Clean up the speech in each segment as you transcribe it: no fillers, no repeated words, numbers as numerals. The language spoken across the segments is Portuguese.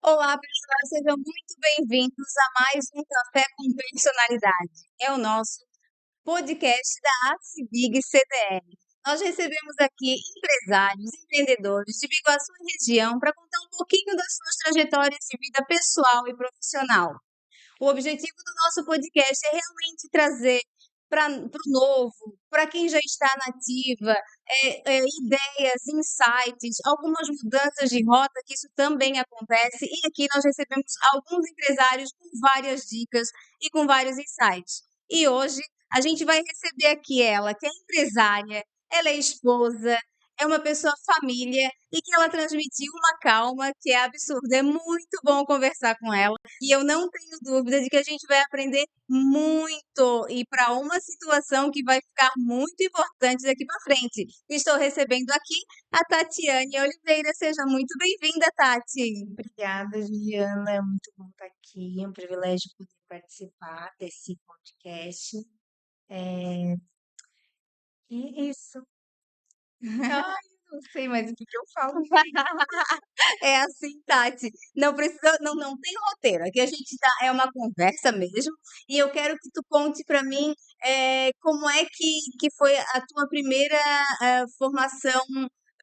Olá, pessoal, sejam muito bem-vindos a mais um Café com Personalidade. É o nosso podcast da Acibig CDL. Nós recebemos aqui empresários, empreendedores de Biguaçu e região para contar um pouquinho das suas trajetórias de vida pessoal e profissional. O objetivo do nosso podcast é realmente trazer para o novo, para quem já está na ativa, ideias, insights, algumas mudanças de rota, que isso também acontece. E aqui nós recebemos alguns empresários com várias dicas e com vários insights. E hoje a gente vai receber aqui ela, que é empresária, ela é esposa, é uma pessoa família e que ela transmitiu uma calma que é absurda. É muito bom conversar com ela. E eu não tenho dúvida de que a gente vai aprender muito e para uma situação que vai ficar muito importante daqui para frente. Estou recebendo aqui a Tatiane Oliveira. Seja muito bem-vinda, Tati. Obrigada, Juliana. É muito bom estar aqui. É um privilégio poder participar desse podcast. E isso. Ai, não sei mais o que eu falo. É assim, Tati. Não precisa, não tem roteiro. Aqui a gente tá, é uma conversa mesmo. E eu quero que tu conte para mim como é que foi a tua primeira formação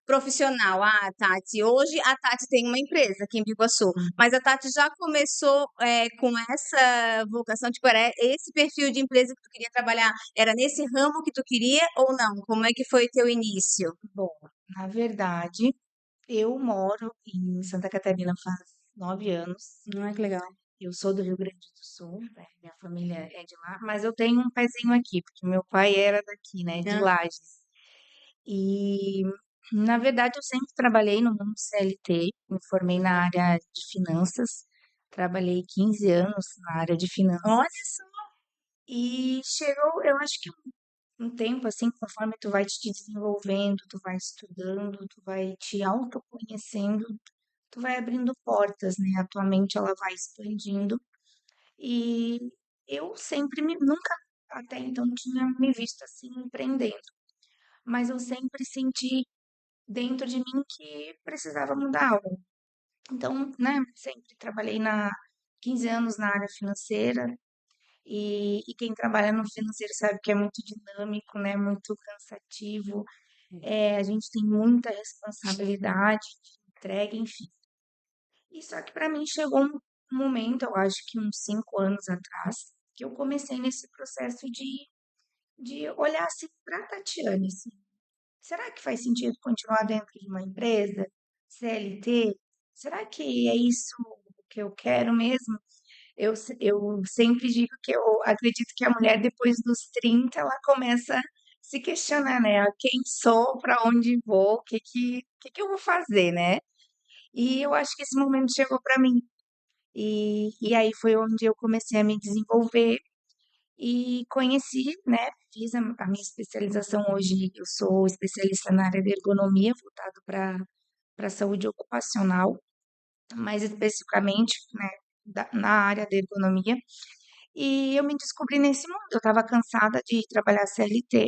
profissional. Ah, Tati, hoje a Tati tem uma empresa aqui em Biguaçu, mas a Tati já começou com essa vocação, tipo, era esse perfil de empresa que tu queria trabalhar, era nesse ramo que tu queria ou não? Como é que foi teu início? Bom, na verdade, eu moro em Santa Catarina faz 9 anos. Ah, que legal. Eu sou do Rio Grande do Sul, né? Minha família é de lá, mas eu tenho um pezinho aqui, porque meu pai era daqui, né? De Ah, Lages. E, na verdade, eu sempre trabalhei no mundo CLT, me formei na área de finanças, trabalhei 15 anos na área de olha finanças. só. E chegou, eu acho que um tempo assim, conforme tu vai te desenvolvendo, tu vai estudando, tu vai te autoconhecendo, tu vai abrindo portas, né? A tua mente ela vai expandindo. E eu sempre nunca até então tinha me visto assim empreendendo, mas eu sempre senti dentro de mim que precisava mudar algo. Então, né, sempre trabalhei 15 anos na área financeira, e quem trabalha no financeiro sabe que é muito dinâmico, né? Muito cansativo. A gente tem muita responsabilidade de entrega, enfim. E só que para mim chegou um momento, eu acho que uns 5 anos atrás, que eu comecei nesse processo de olhar assim para a Tatiane, assim, será que faz sentido continuar dentro de uma empresa, CLT? Será que é isso que eu quero mesmo? Eu sempre digo que eu acredito que a mulher, depois dos 30 ela começa a se questionar, né? Quem sou, para onde vou, o que eu vou fazer, né? E eu acho que esse momento chegou para mim. E aí foi onde eu comecei a me desenvolver e conheci, né? Fiz a minha especialização hoje. Eu sou especialista na área de ergonomia, voltado para a saúde ocupacional, mais especificamente, né? Na área de ergonomia. E eu me descobri nesse mundo. Eu estava cansada de trabalhar CLT.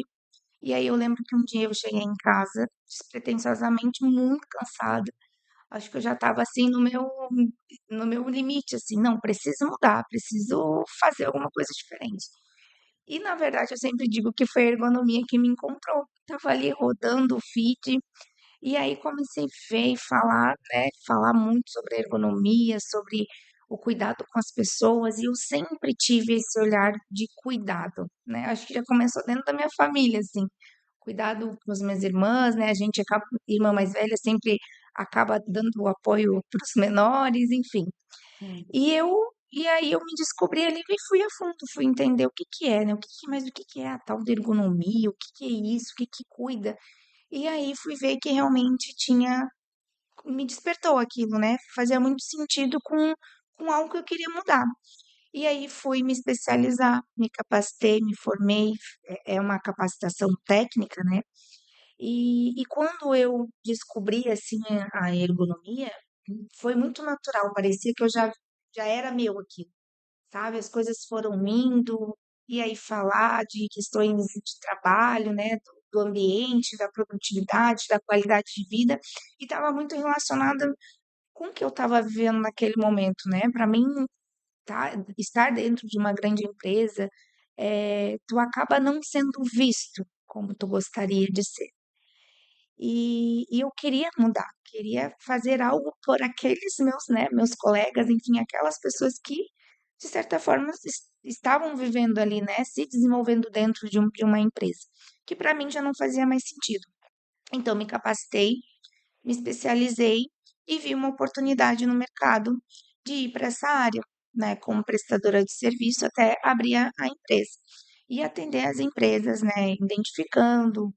E aí eu lembro que um dia eu cheguei em casa, despretensiosamente muito cansada. Acho que eu já estava assim no meu limite, assim, não, preciso mudar, preciso fazer alguma coisa diferente. E na verdade eu sempre digo que foi a ergonomia que me encontrou. Tava ali rodando o feed, e aí comecei a ver e falar, né, falar muito sobre a ergonomia, sobre o cuidado com as pessoas, e eu sempre tive esse olhar de cuidado, né? Acho que já começou dentro da minha família, assim, cuidado com as minhas irmãs, né? A gente acaba, irmã mais velha sempre acaba dando o apoio para os menores, enfim. E eu e aí eu me descobri ali e fui a fundo, fui entender o que que é, né? Mas o que que é a tal de ergonomia? O que que é isso? O que que cuida? E aí fui ver que realmente me despertou aquilo, né? Fazia muito sentido com algo que eu queria mudar. E aí fui me especializar, me capacitei, me formei, é uma capacitação técnica, né? E quando eu descobri assim a ergonomia, foi muito natural, parecia que eu já era meu aquilo, sabe? As coisas foram indo, e aí falar de questões de trabalho, né? Do ambiente, da produtividade, da qualidade de vida, e estava muito relacionada com o que eu estava vivendo naquele momento, né? Para mim, estar dentro de uma grande empresa, tu acaba não sendo visto como tu gostaria de ser. E eu queria mudar, queria fazer algo por aqueles meus colegas, enfim, aquelas pessoas que, de certa forma, estavam vivendo ali, né, se desenvolvendo dentro de uma empresa, que para mim já não fazia mais sentido. Então, me capacitei, me especializei e vi uma oportunidade no mercado de ir para essa área, né, como prestadora de serviço, até abrir a empresa e atender as empresas, né, identificando,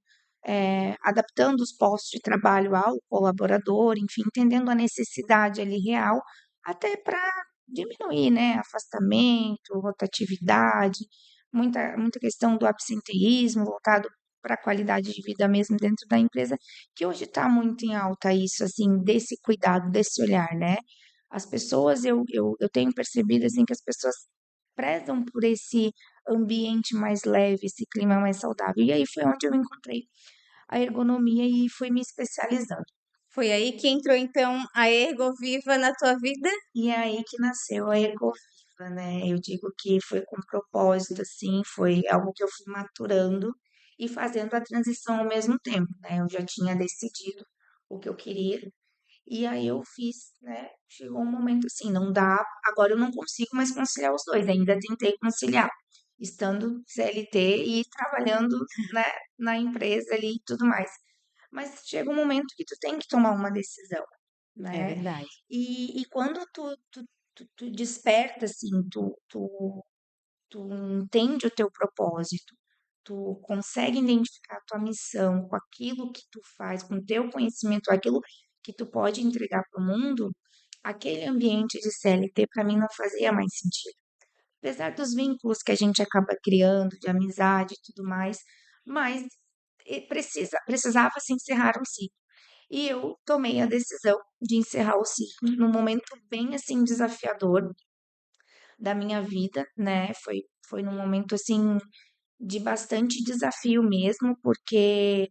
adaptando os postos de trabalho ao colaborador, enfim, entendendo a necessidade ali real, até para diminuir, né, afastamento, rotatividade, muita questão do absenteísmo voltado para a qualidade de vida mesmo dentro da empresa, que hoje está muito em alta isso, assim, desse cuidado, desse olhar, né? As pessoas, eu tenho percebido, assim, que as pessoas prezam por esse ambiente mais leve, esse clima mais saudável. E aí foi onde eu encontrei a ergonomia e fui me especializando. Foi aí que entrou, então, a Ergoviva na tua vida? E é aí que nasceu a Ergoviva, né? Eu digo que foi com propósito, assim, foi algo que eu fui maturando e fazendo a transição ao mesmo tempo, né? Eu já tinha decidido o que eu queria, e aí eu fiz, né? Chegou um momento assim, não dá, agora eu não consigo mais conciliar os dois, ainda tentei conciliar, estando CLT e trabalhando, né, na empresa ali e tudo mais. Mas chega um momento que tu tem que tomar uma decisão, É né? verdade. E quando tu desperta, assim, tu entende o teu propósito, tu consegue identificar a tua missão com aquilo que tu faz, com o teu conhecimento, aquilo que tu pode entregar para o mundo, aquele ambiente de CLT para mim não fazia mais sentido. Apesar dos vínculos que a gente acaba criando, de amizade e tudo mais, mas precisava se encerrar um ciclo. E eu tomei a decisão de encerrar o ciclo num momento bem assim desafiador da minha vida, né? Foi num momento assim de bastante desafio mesmo, porque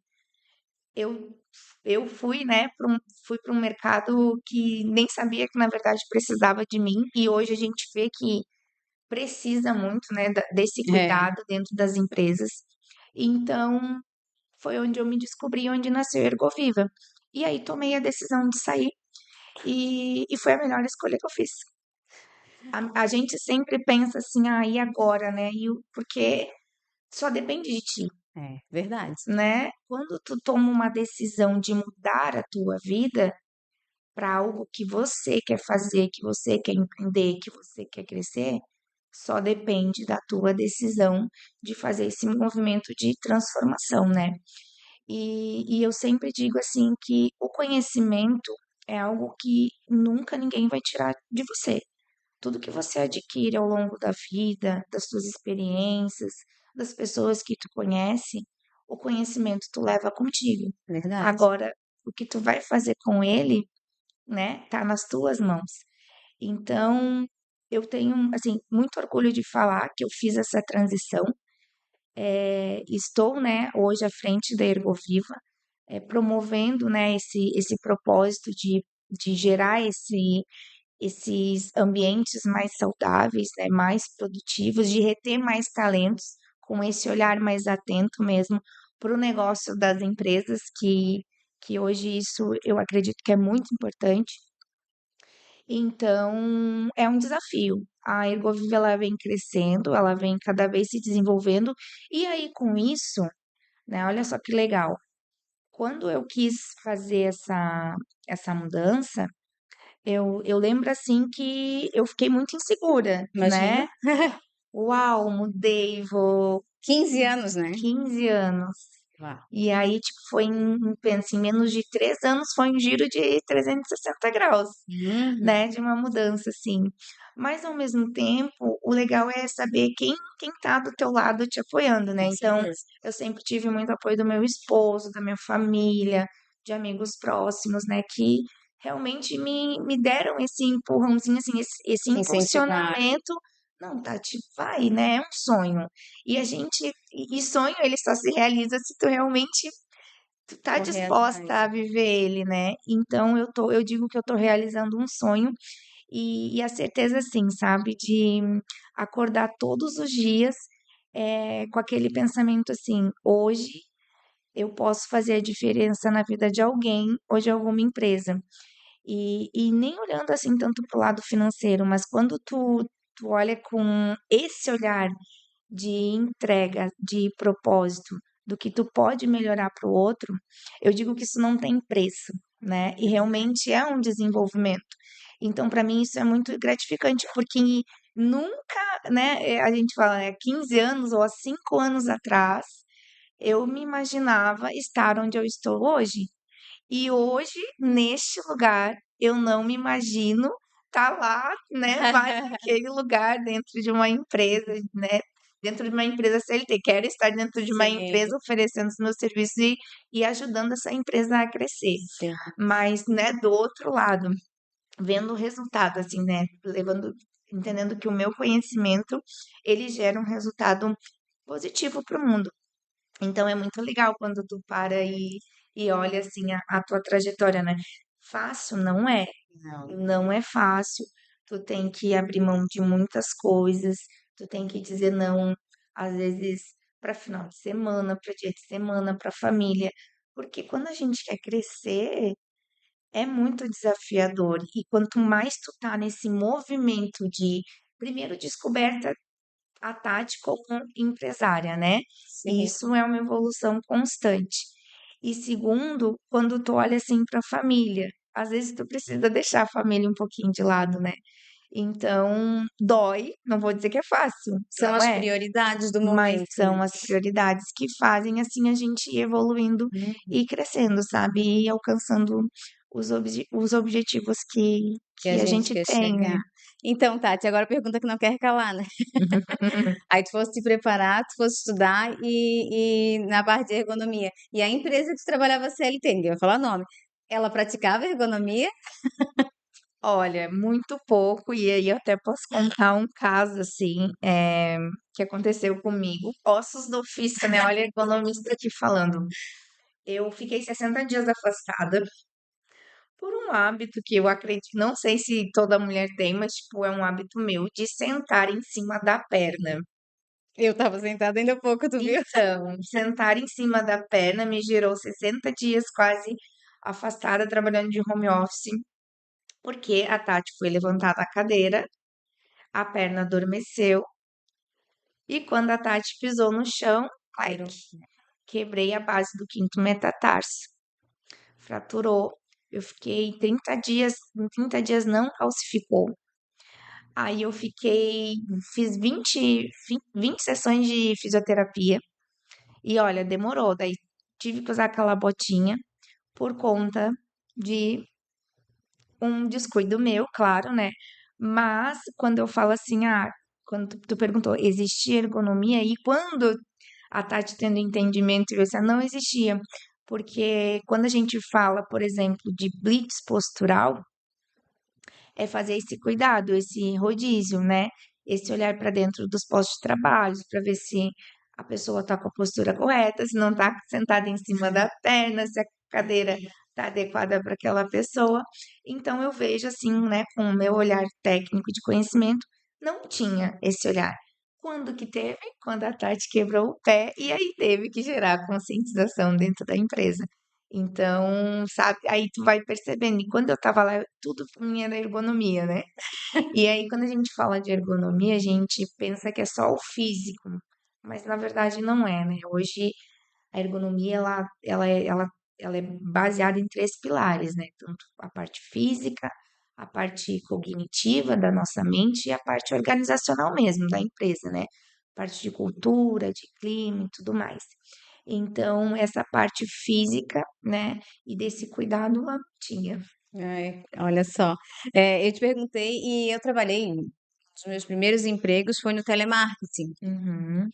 eu eu fui, né, fui para um mercado que nem sabia que na verdade precisava de mim e hoje a gente vê que precisa muito, né, desse É, cuidado dentro das empresas. Então, foi onde eu me descobri, onde nasceu a Ergoviva. E aí tomei a decisão de sair e foi a melhor escolha que eu fiz. A gente sempre pensa assim, ah, e agora, né? Porque só depende de ti, verdade. né? Quando tu toma uma decisão de mudar a tua vida para algo que você quer fazer, que você quer empreender, que você quer crescer, só depende da tua decisão de fazer esse movimento de transformação, né? E eu sempre digo assim que o conhecimento é algo que nunca ninguém vai tirar de você. Tudo que você adquire ao longo da vida, das suas experiências, das pessoas que tu conhece, o conhecimento tu leva contigo. Verdade. Agora, o que tu vai fazer com ele, né, tá nas tuas mãos. Então, eu tenho, assim, muito orgulho de falar que eu fiz essa transição. Estou, né, hoje à frente da Ergoviva, promovendo, né, esse propósito de gerar esses ambientes mais saudáveis, né, mais produtivos, de reter mais talentos, com esse olhar mais atento mesmo para o negócio das empresas, que hoje isso eu acredito que é muito importante. Então, é um desafio. A Ergoviva ela vem crescendo, ela vem cada vez se desenvolvendo, e aí com isso, né, olha só que legal. Quando eu quis fazer essa mudança, eu lembro assim que eu fiquei muito insegura, Imagina. né? Uau, mudei, vou 15 anos, né? 15 anos. Uau. E aí, tipo, pensa, em menos de 3 anos foi um giro de 360 graus, Uhum, né? De uma mudança, assim. Mas, ao mesmo tempo, o legal é saber quem tá do teu lado te apoiando, né? com Então, certeza. eu sempre tive muito apoio do meu esposo, da minha família, de amigos próximos, né? Que realmente me deram esse empurrãozinho, assim, esse Incentivar. impulsionamento. Não, Tati, vai, né? É um sonho. E sonho ele só se realiza se tu realmente tu tá correr disposta atrás. a viver ele, né? Então eu digo que eu tô realizando um sonho e a certeza, assim, sabe, de acordar todos os dias com aquele pensamento assim, hoje eu posso fazer a diferença na vida de alguém ou de alguma empresa. E nem olhando assim tanto para o lado financeiro, mas quando tu olha com esse olhar de entrega, de propósito, do que tu pode melhorar para o outro, eu digo que isso não tem preço, né? E realmente é um desenvolvimento. Então, para mim, isso é muito gratificante, porque nunca, né, a gente fala, 15 anos ou há 5 anos atrás, eu me imaginava estar onde eu estou hoje. E hoje, neste lugar, eu não me imagino estar lá, né, mais naquele lugar dentro de uma empresa, né, dentro de uma empresa CLT. Quero estar dentro de uma Sim, empresa oferecendo os meus serviços e ajudando essa empresa a crescer. sim. Mas, né, do outro lado, vendo o resultado, assim, né, entendendo que o meu conhecimento, ele gera um resultado positivo para o mundo. Então é muito legal quando tu para e olha assim a tua trajetória, né? Fácil não é, Não. não é fácil. Tu tem que abrir mão de muitas coisas, tu tem que dizer não, às vezes, para final de semana, para dia de semana, para família, porque quando a gente quer crescer, é muito desafiador. E quanto mais tu tá nesse movimento de, primeiro, descoberta a Tati como empresária, né? E Sim. isso é uma evolução constante. E segundo, quando tu olha assim para a família, às vezes tu precisa deixar a família um pouquinho de lado, né? Então, dói, não vou dizer que é fácil, São não as é, prioridades do mas momento, né? são as prioridades que fazem assim a gente ir evoluindo Uhum. e crescendo, sabe? E alcançando os objetivos Que a que a gente gente quer tem, né? chegar. Então, Tati, agora a pergunta que não quer calar, né? Aí tu fosse te preparar, tu fosse estudar e na parte de ergonomia. E a empresa que tu trabalhava CLT, ninguém vai falar nome. Ela praticava ergonomia? Olha, muito pouco, e aí eu até posso contar um caso assim, que aconteceu comigo. Ossos do ofício, né? Olha, economista aqui falando. Eu fiquei 60 dias afastada por um hábito que eu acredito, não sei se toda mulher tem, mas tipo, é um hábito meu de sentar em cima da perna. Eu tava sentada ainda há pouco, tu viu? Então, sentar em cima da perna me gerou 60 dias quase afastada trabalhando de home office, porque a Tati foi levantada da cadeira, a perna adormeceu. E quando a Tati pisou no chão, ai, Era quebrei a base do quinto metatarso. Fraturou. Eu fiquei 30 dias, em 30 dias não calcificou. Aí eu fiz 20 sessões de fisioterapia. E olha, demorou. Daí tive que usar aquela botinha por conta de um descuido meu, claro, né? Mas quando eu falo assim, quando tu perguntou, existia ergonomia? E quando a Tati tendo entendimento e você não existia, porque quando a gente fala, por exemplo, de blitz postural, é fazer esse cuidado, esse rodízio, né? Esse olhar para dentro dos postos de trabalho, para ver se a pessoa está com a postura correta, se não está sentada em cima da perna, se a cadeira está adequada para aquela pessoa. Então eu vejo assim, né, com o meu olhar técnico de conhecimento, não tinha esse olhar. Quando que teve? Quando a Tati quebrou o pé e aí teve que gerar conscientização dentro da empresa. Então, sabe, aí tu vai percebendo. E quando eu tava lá, tudo pra mim era ergonomia, né? E aí, quando a gente fala de ergonomia, a gente pensa que é só o físico, mas na verdade não é, né? Hoje a ergonomia ela é baseada em três pilares, né? Tanto a parte física, a parte cognitiva da nossa mente e a parte organizacional mesmo da empresa, né? Parte de cultura, de clima e tudo mais. Então, essa parte física, né? E desse cuidado ela tinha. Ai, olha só. Eu te perguntei e eu trabalhei, um dos meus primeiros empregos foi no telemarketing. Uhum.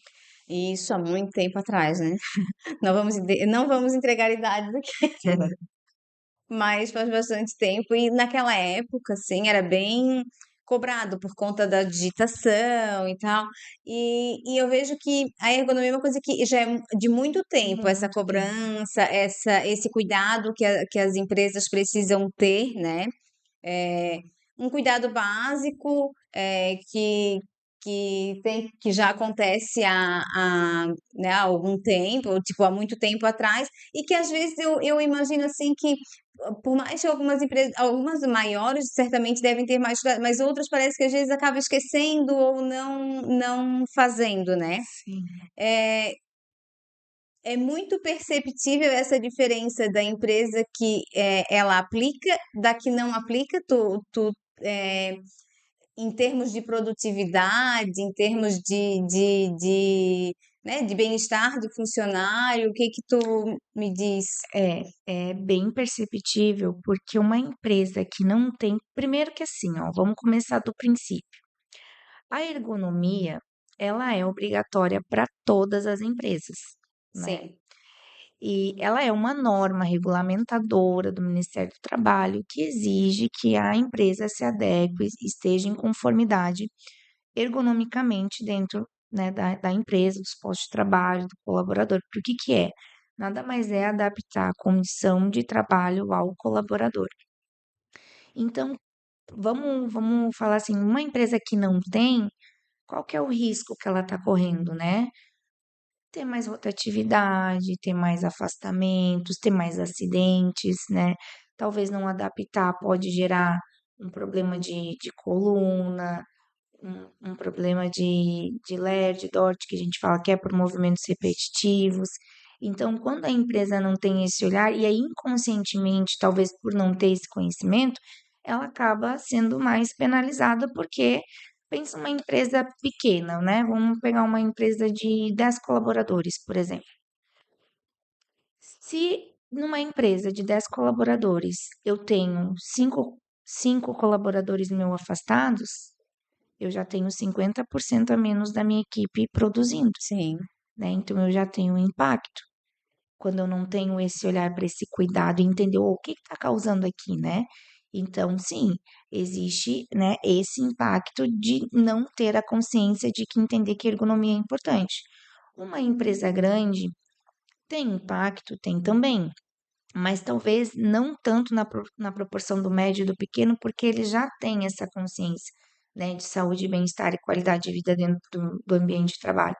E isso há muito tempo atrás, né? Não vamos entregar idades aqui, mas faz bastante tempo. E naquela época, assim, era bem. cobrado por conta da digitação e tal. E eu vejo que a ergonomia é uma coisa que já é de muito tempo, essa Muito tempo. cobrança, esse cuidado que as empresas precisam ter, né? É, um cuidado básico que já acontece né, há algum tempo, ou, tipo, há muito tempo atrás, e que às vezes eu imagino assim que, por mais que algumas empresas, algumas maiores certamente devem ter mais cuidado, mas outras parece que às vezes acabam esquecendo ou não fazendo, né? Sim. É, é muito perceptível essa diferença da empresa que ela aplica, da que não aplica, é, em termos de produtividade, em termos né, de bem-estar do funcionário, o que que tu me diz? É bem perceptível, porque uma empresa que não tem, primeiro que assim, ó, vamos começar do princípio. A ergonomia, ela é obrigatória para todas as empresas, né? Sim, E ela é uma norma regulamentadora do Ministério do Trabalho que exige que a empresa se adeque e esteja em conformidade ergonomicamente dentro, né, da empresa, dos postos de trabalho, do colaborador. Porque o que que é? Nada mais é adaptar a condição de trabalho ao colaborador. Então, vamos falar assim, uma empresa que não tem, qual que é o risco que ela está correndo, né? Ter mais rotatividade, ter mais afastamentos, ter mais acidentes, né? Talvez não adaptar pode gerar um problema de coluna, um problema de LER, de DORT, que a gente fala que é por movimentos repetitivos. Então, quando a empresa não tem esse olhar, e aí inconscientemente, talvez por não ter esse conhecimento, ela acaba sendo mais penalizada, porque pensa uma empresa pequena, né? Vamos pegar uma empresa de 10 colaboradores, por exemplo. Se numa empresa de 10 colaboradores eu tenho cinco colaboradores meus afastados, eu já tenho 50% a menos da minha equipe produzindo, sim. né? Então eu já tenho um impacto. Quando eu não tenho esse olhar para esse cuidado e entender o que está causando aqui, né? Então, sim, existe, né, esse impacto de não ter a consciência de que entender que ergonomia é importante. Uma empresa grande tem impacto, tem também, mas talvez não tanto na proporção do médio e do pequeno, porque ele já tem essa consciência, né, de saúde, bem-estar e qualidade de vida dentro do ambiente de trabalho.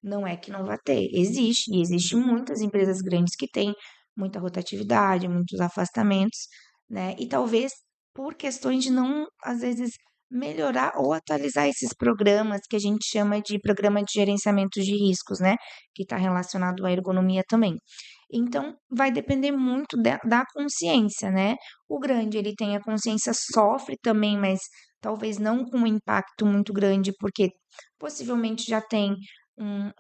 Não é que não vai ter, existe, e existe muitas empresas grandes que têm muita rotatividade, muitos afastamentos, né, e talvez por questões de não, às vezes, melhorar ou atualizar esses programas que a gente chama de programa de gerenciamento de riscos, né, que está relacionado à ergonomia também. Então, vai depender muito da consciência, né? O grande, ele tem a consciência, sofre também, mas talvez não com um impacto muito grande, porque possivelmente já tem um,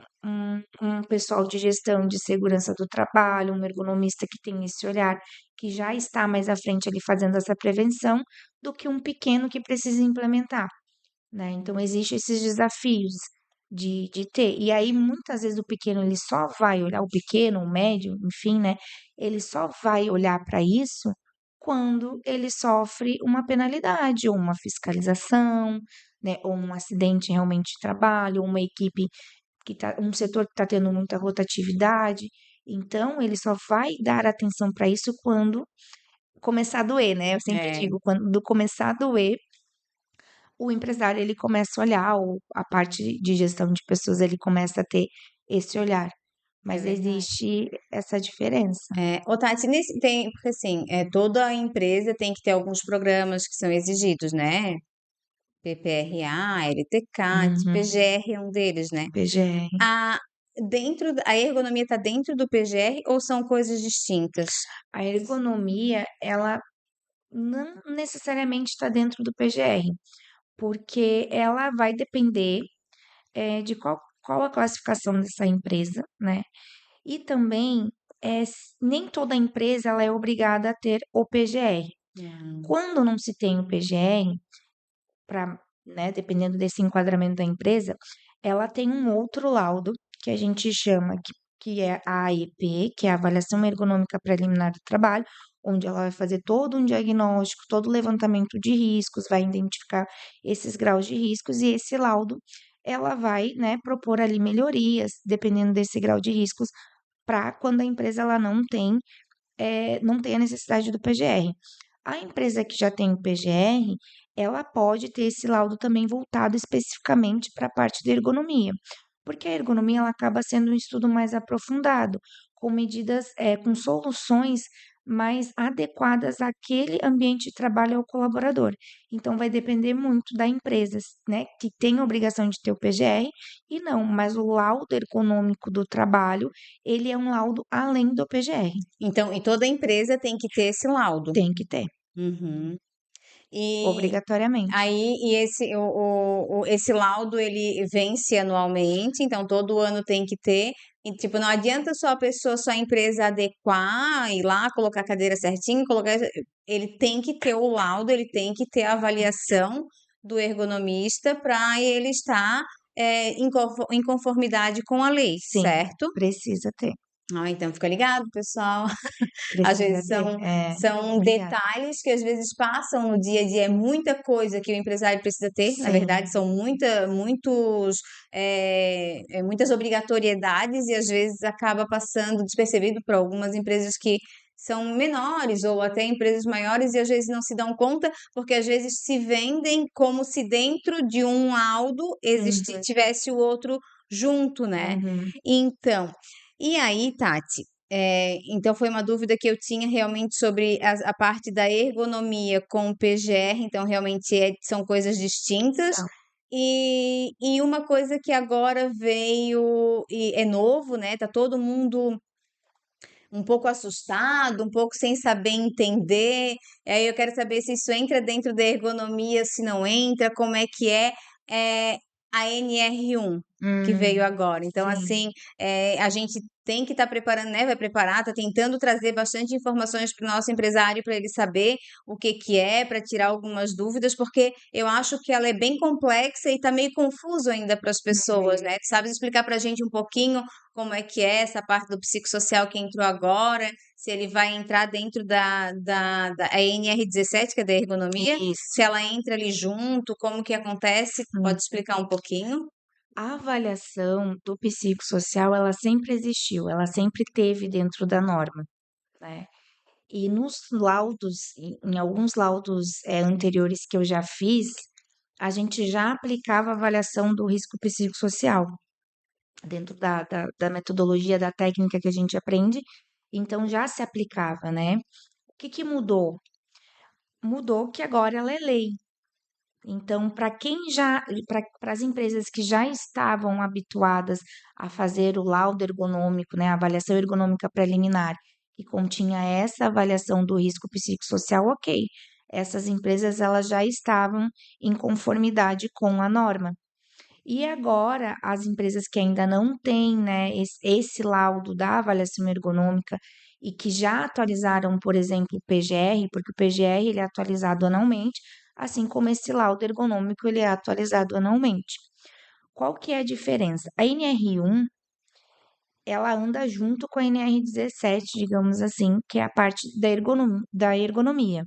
um pessoal de gestão de segurança do trabalho, um ergonomista que tem esse olhar, que já está mais à frente ali fazendo essa prevenção, do que um pequeno que precisa implementar, né? Então, existem esses desafios de ter. E aí, muitas vezes, o pequeno, ele só vai olhar, o pequeno, o médio, enfim, né? Ele só vai olhar para isso quando ele sofre uma penalidade, ou uma fiscalização, né? Ou um acidente realmente de trabalho, ou uma equipe um setor que está tendo muita rotatividade. Então, ele só vai dar atenção para isso quando começar a doer, né? Eu sempre É, digo, quando começar a doer, o empresário ele começa a olhar, ou a parte de gestão de pessoas ele começa a ter esse olhar. é Mas verdade. existe essa diferença. Ô, Tati, porque assim, toda empresa tem que ter alguns programas que são exigidos, né? PPRA, LTCAT, Uhum. PGR é um deles, né? PGR. A, a ergonomia está dentro do PGR ou são coisas distintas? A ergonomia, ela não necessariamente está dentro do PGR, porque ela vai depender de qual a classificação dessa empresa, né? E também nem toda empresa ela é obrigada a ter o PGR. Hum, Quando não se tem o PGR, para, né, dependendo desse enquadramento da empresa, ela tem um outro laudo que a gente chama que é a AEP, que é a Avaliação Ergonômica Preliminar do Trabalho, onde ela vai fazer todo um diagnóstico, todo o levantamento de riscos, vai identificar esses graus de riscos e esse laudo ela vai, né, propor ali melhorias, dependendo desse grau de riscos, para quando a empresa ela não tem a necessidade do PGR. A empresa que já tem o PGR, ela pode ter esse laudo também voltado especificamente para a parte da ergonomia, porque a ergonomia ela acaba sendo um estudo mais aprofundado, com medidas, com soluções mais adequadas àquele ambiente de trabalho ao colaborador. Então, vai depender muito da empresa, né, que tem a obrigação de ter o PGR e não, mas o laudo ergonômico do trabalho, ele é um laudo além do PGR. Então, e toda empresa tem que ter esse laudo. Tem que ter, Uhum. E obrigatoriamente. aí, esse laudo ele vence anualmente, então todo ano tem que ter. E, tipo, não adianta só a pessoa, só a empresa adequar, ir lá, colocar a cadeira certinho, colocar. Ele tem que ter o laudo, ele tem que ter a avaliação do ergonomista para ele estar em conformidade com a lei, Sim, certo? precisa ter, Ah, então fica ligado, pessoal. Às precisa vezes ter. são Obrigada. detalhes que às vezes passam no dia a dia, é muita coisa que o empresário precisa ter, na Sim, verdade, são muitas obrigatoriedades e às vezes acaba passando despercebido para algumas empresas que são menores ou até empresas maiores e às vezes não se dão conta, porque às vezes se vendem como se dentro de um laudo uhum, tivesse o outro junto, né? uhum, Então, e aí, Tati? Então foi uma dúvida que eu tinha realmente sobre a parte da ergonomia com o PGR, então realmente são coisas distintas. são, E uma coisa que agora veio e é novo, né? Tá todo mundo um pouco assustado, um pouco sem saber entender. Aí eu quero saber se isso entra dentro da ergonomia, se não entra, como é a NR1 que veio agora. Então, sim, assim, a gente tem que estar preparando, né? Vai preparar, está tentando trazer bastante informações para o nosso empresário para ele saber o que que é, para tirar algumas dúvidas, porque eu acho que ela é bem complexa e está meio confuso ainda para as pessoas, né? Tu sabes explicar para a gente um pouquinho como é que é essa parte do psicossocial que entrou agora, se ele vai entrar dentro da NR17, que é da ergonomia, se isso. ela entra ali junto, como que acontece, Hum. pode explicar um pouquinho? A avaliação do psicossocial, ela sempre existiu, ela sempre teve dentro da norma, né? E nos laudos, em alguns laudos anteriores que eu já fiz, a gente já aplicava a avaliação do risco psicossocial dentro da metodologia, da técnica que a gente aprende, então já se aplicava, né? O que que mudou? Mudou que agora ela é lei. Então, para as empresas que já estavam habituadas a fazer o laudo ergonômico, né, a avaliação ergonômica preliminar, que continha essa avaliação do risco psicossocial, ok. Essas empresas elas já estavam em conformidade com a norma. E agora, as empresas que ainda não têm, né, esse laudo da avaliação ergonômica e que já atualizaram, por exemplo, o PGR, porque o PGR ele é atualizado anualmente, assim como esse laudo ergonômico ele é atualizado anualmente. Qual que é a diferença? A NR1, ela anda junto com a NR17, digamos assim, que é a parte da ergonomia. O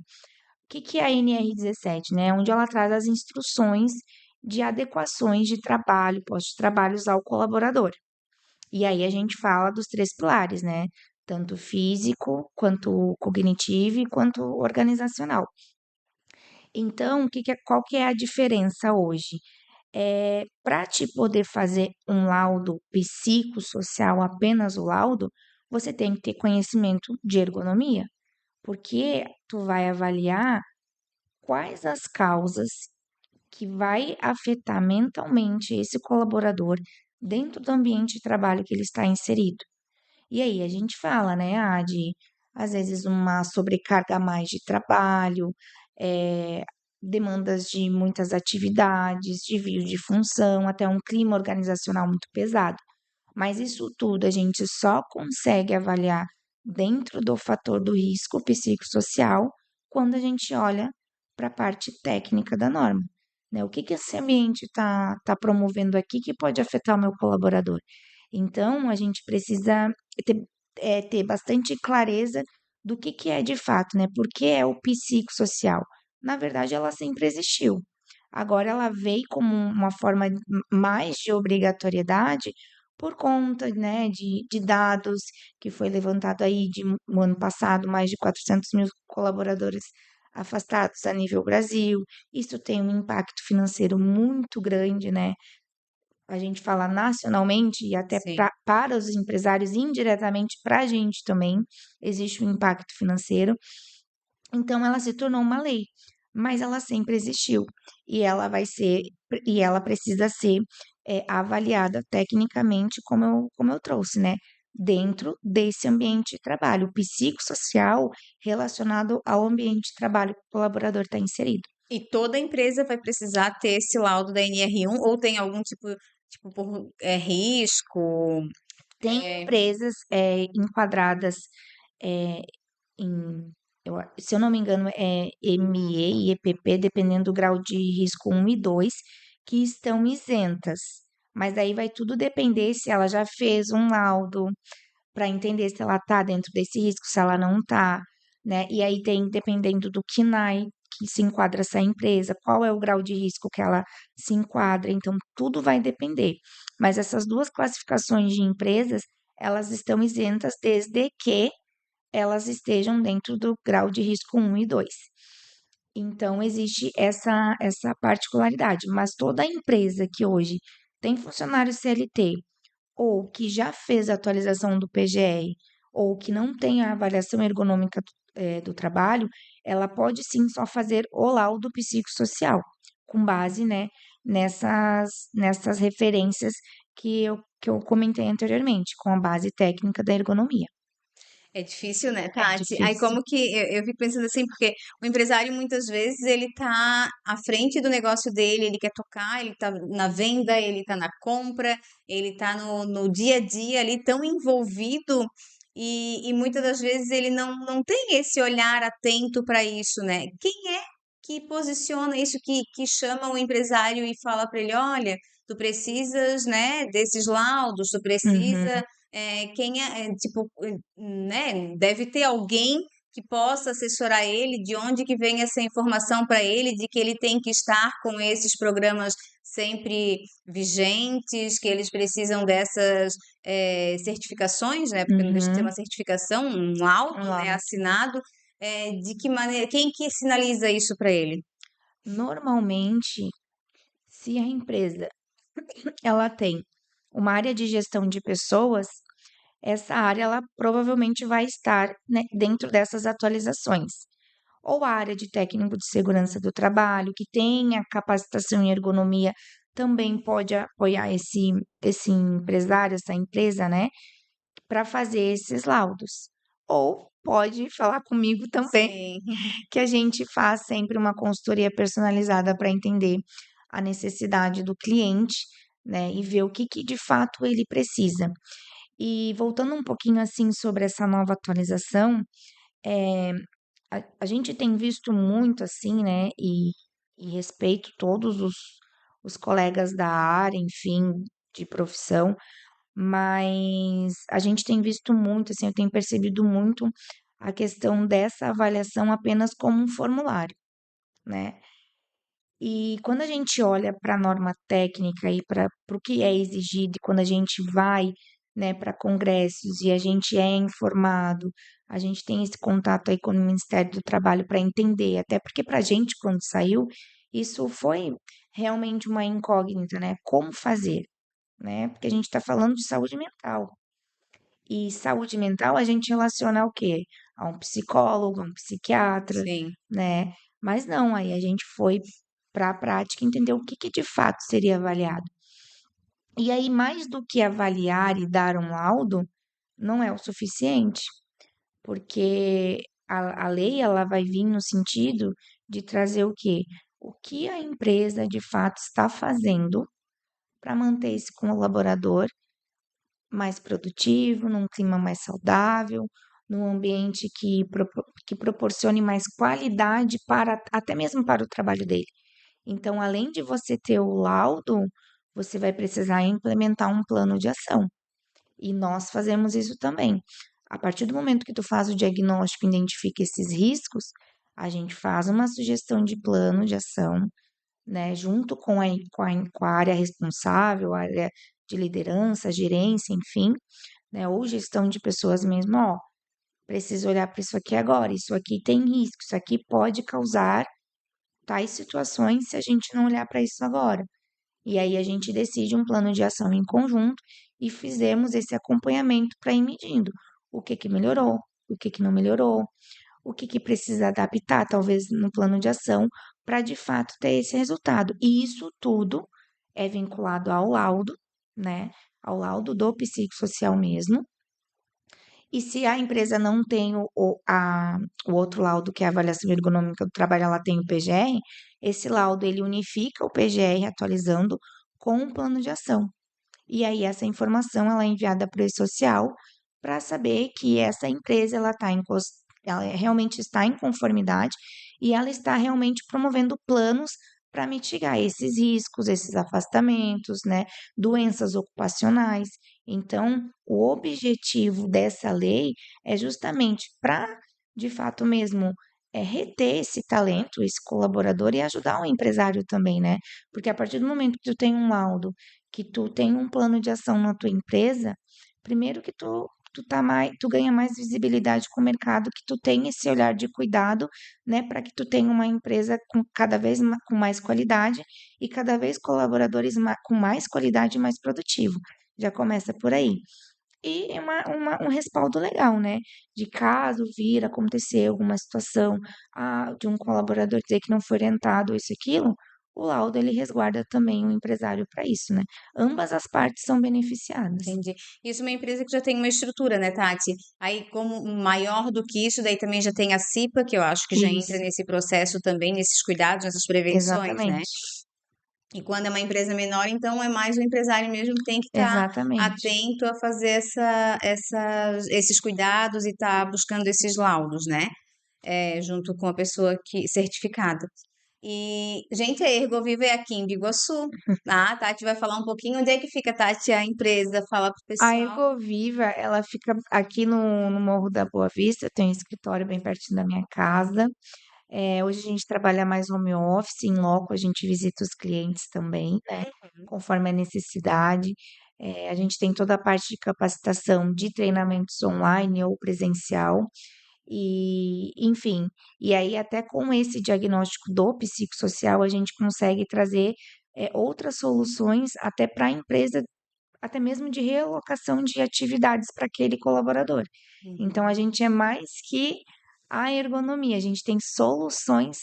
que que é a NR17, né? Onde ela traz as instruções de adequações de trabalho, pós-trabalhos ao colaborador. E aí a gente fala dos três pilares, né? Tanto físico, quanto cognitivo, quanto organizacional. Então, qual que é a diferença hoje? Para te poder fazer um laudo psicossocial, apenas o laudo, você tem que ter conhecimento de ergonomia, porque tu vai avaliar quais as causas que vai afetar mentalmente esse colaborador dentro do ambiente de trabalho que ele está inserido. E aí a gente fala, né, de às vezes uma sobrecarga a mais de trabalho, eh, demandas de muitas atividades, desvio de função, até um clima organizacional muito pesado. Mas isso tudo a gente só consegue avaliar dentro do fator do risco psicossocial quando a gente olha para a parte técnica da norma, né? O que que esse ambiente tá promovendo aqui que pode afetar o meu colaborador? Então, a gente precisa ter, ter bastante clareza do que é de fato, né? Por que é o psicossocial? Na verdade, ela sempre existiu. Agora ela veio como uma forma mais de obrigatoriedade por conta, né, de dados que foi levantado aí no ano passado, mais de 400 mil colaboradores afastados a nível Brasil. Isso tem um impacto financeiro muito grande, né? A gente fala nacionalmente e até Sim. para os empresários, indiretamente para a gente também, existe um impacto financeiro. Então, ela se tornou uma lei, mas ela sempre existiu e ela vai ser, e ela precisa ser avaliada tecnicamente, como eu trouxe, né? Dentro desse ambiente de trabalho, o psicossocial relacionado ao ambiente de trabalho que o colaborador está inserido. E toda empresa vai precisar ter esse laudo da NR1 ou tem algum tipo por risco? Tem É, empresas enquadradas eh, em, se eu não me engano, é ME e EPP, dependendo do grau de risco 1 e 2, que estão isentas. Mas aí vai tudo depender se ela já fez um laudo para entender se ela está dentro desse risco, se ela não está, né? E aí tem, dependendo do KNAI que se enquadra essa empresa, qual é o grau de risco que ela se enquadra, então tudo vai depender. Mas essas duas classificações de empresas, elas estão isentas desde que elas estejam dentro do grau de risco 1 e 2. Então, existe essa particularidade, mas toda empresa que hoje tem funcionário CLT ou que já fez a atualização do PGR ou que não tem a avaliação ergonômica do trabalho, ela pode sim só fazer o laudo psicossocial, com base, né, nessas referências que eu comentei anteriormente, com a base técnica da ergonomia. é difícil, né, É Tati? Aí difícil. como que eu fico pensando assim, porque o empresário muitas vezes ele tá à frente do negócio dele, ele quer tocar, ele tá na venda, ele tá na compra, ele tá no dia a dia ali tão envolvido e muitas das vezes ele não tem esse olhar atento para isso, né? Quem é que posiciona isso, que chama o empresário e fala para ele, olha, tu precisas, né, desses laudos, tu Uhum. precisa quem tipo, né, deve ter alguém que possa assessorar ele, de onde que vem essa informação para ele, de que ele tem que estar com esses programas sempre vigentes, que eles precisam dessas certificações, né, porque não deixa de ser Uhum. uma certificação, um laudo, Um né, laudo. assinado, de que maneira, quem que sinaliza isso para ele? Normalmente, se a empresa ela tem uma área de gestão de pessoas, essa área ela provavelmente vai estar, né, dentro dessas atualizações. Ou a área de técnico de segurança do trabalho, que tem a capacitação em ergonomia, também pode apoiar esse empresário, essa empresa, né, para fazer esses laudos. Ou pode falar comigo também, Sim. que a gente faz sempre uma consultoria personalizada para entender a necessidade do cliente, né, e ver o que de fato ele precisa. E voltando um pouquinho assim sobre essa nova atualização, eh, a gente tem visto muito assim, né, e respeito todos os colegas da área, enfim, de profissão, mas a gente tem visto muito, assim, eu tenho percebido muito a questão dessa avaliação apenas como um formulário, né? E quando a gente olha para a norma técnica e para o que é exigido, e quando a gente vai, né, para congressos e a gente é informado, a gente tem esse contato aí com o Ministério do Trabalho para entender, até porque para a gente, quando saiu, isso foi realmente uma incógnita, né? Como fazer, né? Porque a gente está falando de saúde mental. E saúde mental a gente relaciona ao quê? A um psicólogo, a um psiquiatra, Sim. né? Mas não, aí a gente foi para a prática e entendeu o que de fato seria avaliado. E aí, mais do que avaliar e dar um laudo, não é o suficiente, porque a lei ela vai vir no sentido de trazer o quê? O que a empresa de fato está fazendo para manter esse colaborador mais produtivo, num clima mais saudável, num ambiente que proporcione mais qualidade para até mesmo para o trabalho dele. Então, além de você ter o laudo, você vai precisar implementar um plano de ação. E nós fazemos isso também. A partir do momento que tu faz o diagnóstico, e identifica esses riscos, a gente faz uma sugestão de plano de ação, né, junto com a área responsável, a área de liderança, gerência, enfim, né, ou gestão de pessoas mesmo, ó, precisa olhar para isso aqui agora, isso aqui tem risco, isso aqui pode causar tais situações se a gente não olhar para isso agora. E aí a gente decide um plano de ação em conjunto e fizemos esse acompanhamento para ir medindo o que melhorou, o que não melhorou, o que precisa adaptar, talvez, no plano de ação, para de fato ter esse resultado. E isso tudo é vinculado ao laudo, né? Ao laudo do psicossocial mesmo. E se a empresa não tem o outro laudo, que é a avaliação ergonômica do trabalho, ela tem o PGR, esse laudo ele unifica o PGR atualizando com o plano de ação. E aí essa informação ela é enviada para o e-social para saber que essa empresa ela realmente está em conformidade e ela está realmente promovendo planos para mitigar esses riscos, esses afastamentos, né, doenças ocupacionais. Então, o objetivo dessa lei é justamente para, de fato mesmo, reter esse talento, esse colaborador e ajudar o empresário também, né? Porque a partir do momento que tu tem um laudo, que tu tem um plano de ação na tua empresa, primeiro que tu ganha mais visibilidade com o mercado, que tu tem esse olhar de cuidado, né, para que tu tenha uma empresa com cada vez com mais qualidade e cada vez colaboradores com mais qualidade e mais produtivo. Já começa por aí. E é um respaldo legal, né? De caso vir acontecer alguma situação de um colaborador dizer que não foi orientado, isso e aquilo, o laudo ele resguarda também o empresário para isso, né? Ambas as partes são beneficiadas. Entendi. Isso é uma empresa que já tem uma estrutura, né, Tati? Aí, como maior do que isso, daí também já tem a CIPA, que eu acho que já entra Isso, nesse processo também, nesses cuidados, nessas prevenções, né? exatamente. E quando é uma empresa menor, então é mais o empresário mesmo que tem que estar Exatamente. atento a fazer esses cuidados e estar buscando esses laudos, né? Junto com a pessoa que certificada. E, gente, a Ergoviva é aqui em Biguaçu. A Tati vai falar um pouquinho onde é que fica, Tati, a empresa, fala pro A pessoal. Ergoviva, ela fica aqui no Morro da Boa Vista, tem um escritório bem pertinho da minha casa. Hoje a gente trabalha mais home office, em loco a gente visita os clientes também, né? Conforme a necessidade. A gente tem toda a parte de capacitação de treinamentos online ou presencial. E, enfim, e aí até com esse diagnóstico do psicossocial, a gente consegue trazer outras soluções até para a empresa, até mesmo de realocação de atividades para aquele colaborador. Então, a Uhum. gente é mais que a ergonomia, a gente tem soluções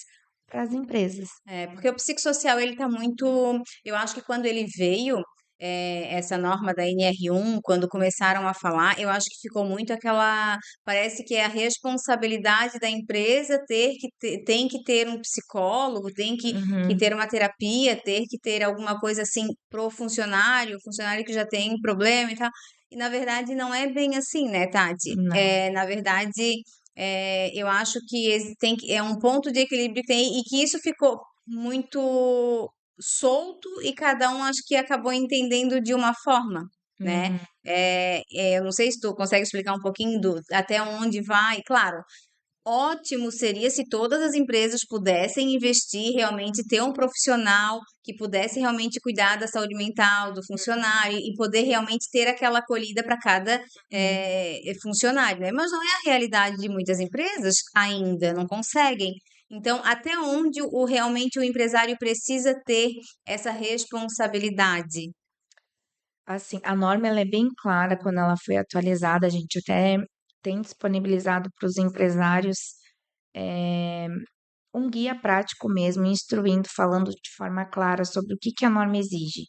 para as empresas. Porque o psicossocial, ele tá muito. Eu acho que quando ele veio, essa norma da NR1, quando começaram a falar, eu acho que ficou muito aquela. Parece que é a responsabilidade da empresa tem que ter um psicólogo, que Uhum, ter uma terapia, ter que ter alguma coisa assim pro funcionário, o funcionário que já tem problema e tal. E na verdade não é bem assim, né, Tati? não. Na verdade. Eu acho que é um ponto de equilíbrio que tem e que isso ficou muito solto e cada um acho que acabou entendendo de uma forma, né? Uhum. Eu não sei se tu consegue explicar um pouquinho até onde vai. Claro, ótimo seria se todas as empresas pudessem investir, realmente ter um profissional que pudesse realmente cuidar da saúde mental do funcionário e poder realmente ter aquela acolhida para cada Uhum. funcionário, né? Mas não é a realidade de muitas empresas ainda, não conseguem. Então, até onde realmente o empresário precisa ter essa responsabilidade? Assim, a norma ela é bem clara quando ela foi atualizada, a gente até tem disponibilizado para os empresários eh, um guia prático mesmo, instruindo, falando de forma clara sobre o que a norma exige.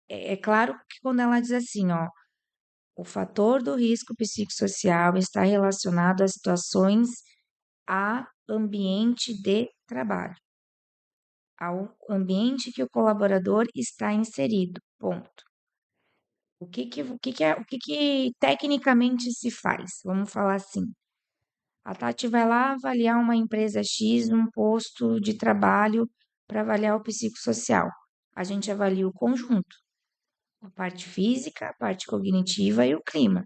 É claro que quando ela diz assim, ó, o fator do risco psicossocial está relacionado a situações a ambiente de trabalho, ao ambiente que o colaborador está inserido. Ponto. O que tecnicamente se faz? Vamos falar assim. A Tati vai lá avaliar uma empresa X, um posto de trabalho para avaliar o psicossocial. A gente avalia o conjunto, a parte física, a parte cognitiva e o clima.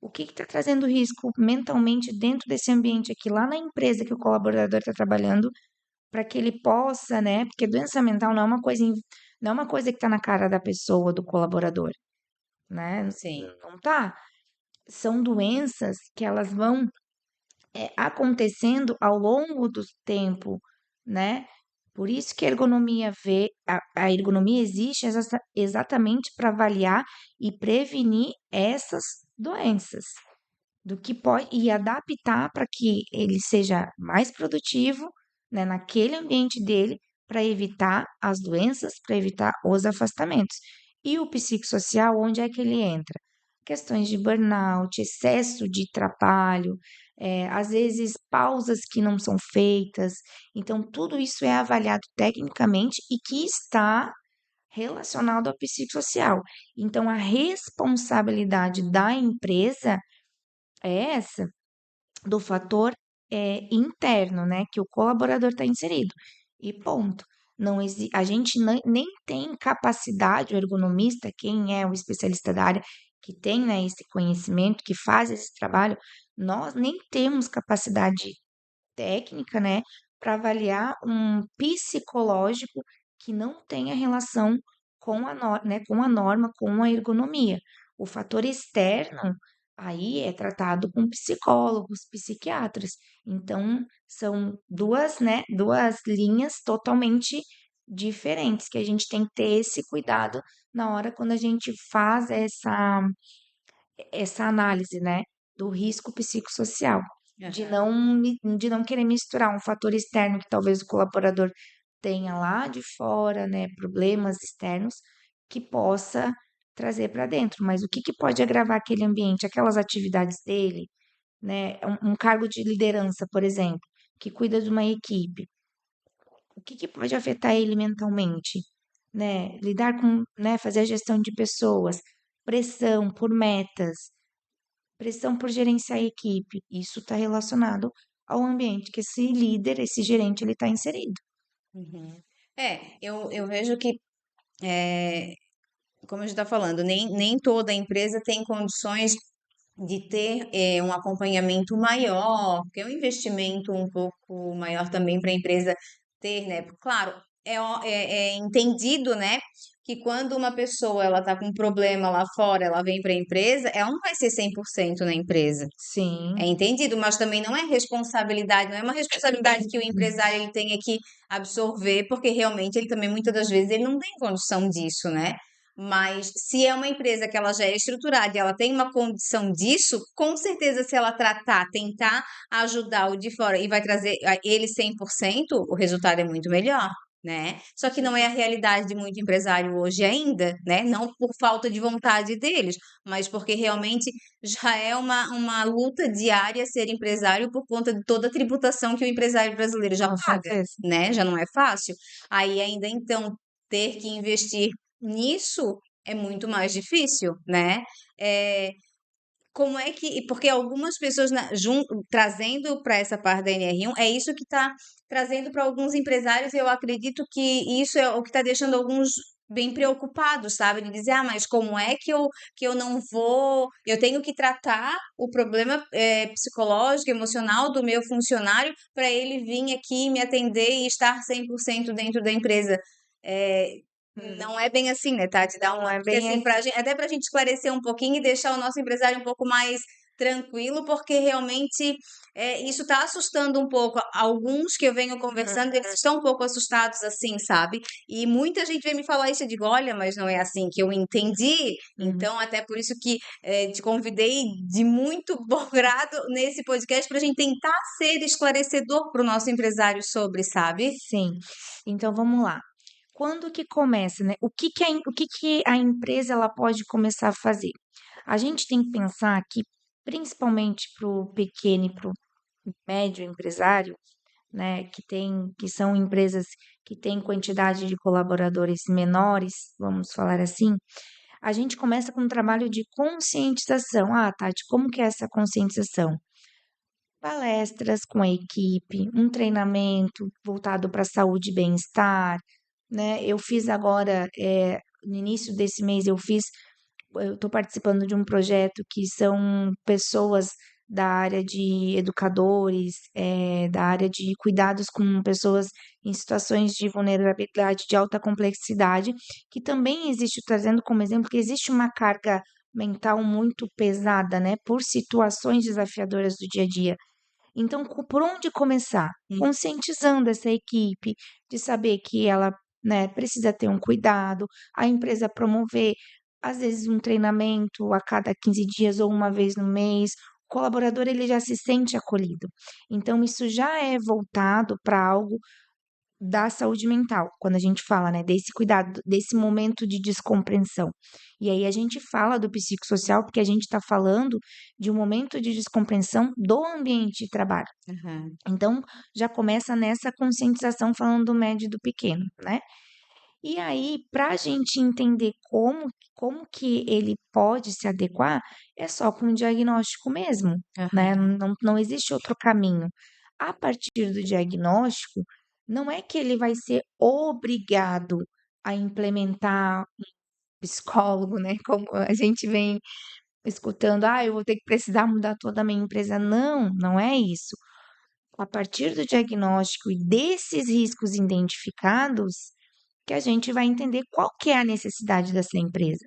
O que está trazendo risco mentalmente dentro desse ambiente aqui, lá na empresa que o colaborador está trabalhando, para que ele possa, né? Porque doença mental não é uma coisa, não é uma coisa que está na cara da pessoa, do colaborador, né? Sim. Não tá. São doenças que elas vão acontecendo ao longo do tempo, né? Por isso que a ergonomia a ergonomia existe exatamente para avaliar e prevenir essas doenças, do que pode e adaptar para que ele seja mais produtivo, né, naquele ambiente dele, para evitar as doenças, para evitar os afastamentos. E o psicossocial, onde é que ele entra? Questões de burnout, excesso de trabalho, às vezes pausas que não são feitas. Então, tudo isso é avaliado tecnicamente e que está relacionado ao psicossocial. Então, a responsabilidade da empresa é essa, do fator interno, né, que o colaborador está inserido. E ponto. Não a gente nem tem capacidade, o ergonomista, quem é o especialista da área, que tem, né, esse conhecimento, que faz esse trabalho, nós nem temos capacidade técnica, né, para avaliar um psicológico que não tenha relação com né, com a norma, com a ergonomia. O fator externo aí é tratado com psicólogos, psiquiatras. Então, são duas, né, duas linhas totalmente diferentes que a gente tem que ter esse cuidado na hora quando a gente faz essa análise, né, do risco psicossocial, Aham. de não querer misturar um fator externo que talvez o colaborador tenha lá de fora, né, problemas externos que possa trazer para dentro, mas o que que pode agravar aquele ambiente, aquelas atividades dele, né, um cargo de liderança, por exemplo, que cuida de uma equipe, o que que pode afetar ele mentalmente, né? Lidar com, né, fazer a gestão de pessoas, pressão por metas, pressão por gerenciar a equipe. Isso está relacionado ao ambiente que esse líder, esse gerente, ele está inserido. Uhum. Eu vejo que, como a gente está falando, nem toda empresa tem condições de ter um acompanhamento maior, porque é um investimento um pouco maior também para a empresa ter, né? Claro, é entendido, né, que quando uma pessoa ela está com um problema lá fora, ela vem para a empresa, ela não vai ser 100% na empresa. É Sim. entendido, mas também não é responsabilidade, não é uma responsabilidade que o empresário ele tenha que absorver, porque realmente ele também muitas das vezes ele não tem condição disso, né? Mas se é uma empresa que ela já é estruturada e ela tem uma condição disso, com certeza se ela tratar, tentar ajudar o de fora e vai trazer ele 100%, o resultado é muito melhor. Né? Só que não é a realidade de muito empresário hoje ainda, né? Não por falta de vontade deles, mas porque realmente já é uma luta diária ser empresário por conta de toda a tributação que o empresário brasileiro já Com paga, certeza. né? Já não é fácil. Aí ainda então ter que investir nisso é muito mais difícil, né? É, como é que. Porque algumas pessoas trazendo para essa parte da NR1, é isso que está trazendo para alguns empresários, e eu acredito que isso é o que está deixando alguns bem preocupados, sabe? De dizer, mas como é que eu não vou. Eu tenho que tratar o problema psicológico, emocional do meu funcionário para ele vir aqui me atender e estar 100% dentro da empresa. É, não é bem assim, né, Tati? Não é Porque bem assim, assim. até para a gente esclarecer um pouquinho e deixar o nosso empresário um pouco mais tranquilo, porque realmente isso está assustando um pouco. Alguns que eu venho conversando, eles estão um pouco assustados assim, sabe? E muita gente vem me falar isso, eu digo, olha, mas não é assim que eu entendi. Uhum. Então, até por isso que te convidei de muito bom grado nesse podcast para a gente tentar ser esclarecedor para o nosso empresário sobre, sabe? Sim. Então vamos lá. Quando que começa, né? O que que a empresa ela pode começar a fazer? A gente tem que pensar que, principalmente para o pequeno e para o médio empresário, né, que são empresas que têm quantidade de colaboradores menores, vamos falar assim, a gente começa com um trabalho de conscientização. Ah, Tati, como que é essa conscientização? Palestras com a equipe, um treinamento voltado para saúde e bem-estar, né? Eu fiz agora, no início desse mês, eu fiz eu estou participando de um projeto que são pessoas da área de educadores, da área de cuidados com pessoas em situações de vulnerabilidade de alta complexidade, que também existe, trazendo como exemplo, que existe uma carga mental muito pesada, né, por situações desafiadoras do dia a dia. Então, por onde começar? Conscientizando essa equipe de saber que ela, né, precisa ter um cuidado, a empresa promover, às vezes, um treinamento a cada 15 dias ou uma vez no mês. O colaborador ele já se sente acolhido. Então, isso já é voltado para algo da saúde mental, quando a gente fala, né, desse cuidado, desse momento de descompreensão. E aí a gente fala do psicossocial porque a gente está falando de um momento de descompreensão do ambiente de trabalho. Aham. Então, já começa nessa conscientização falando do médio e do pequeno, né? E aí, para a gente entender como que ele pode se adequar, é só com o diagnóstico mesmo, né? Aham. Não existe outro caminho. A partir do diagnóstico, não é que ele vai ser obrigado a implementar um psicólogo, né? Como a gente vem escutando, eu vou ter que precisar mudar toda a minha empresa. Não, não é isso. A partir do diagnóstico e desses riscos identificados, que a gente vai entender qual que é a necessidade dessa empresa.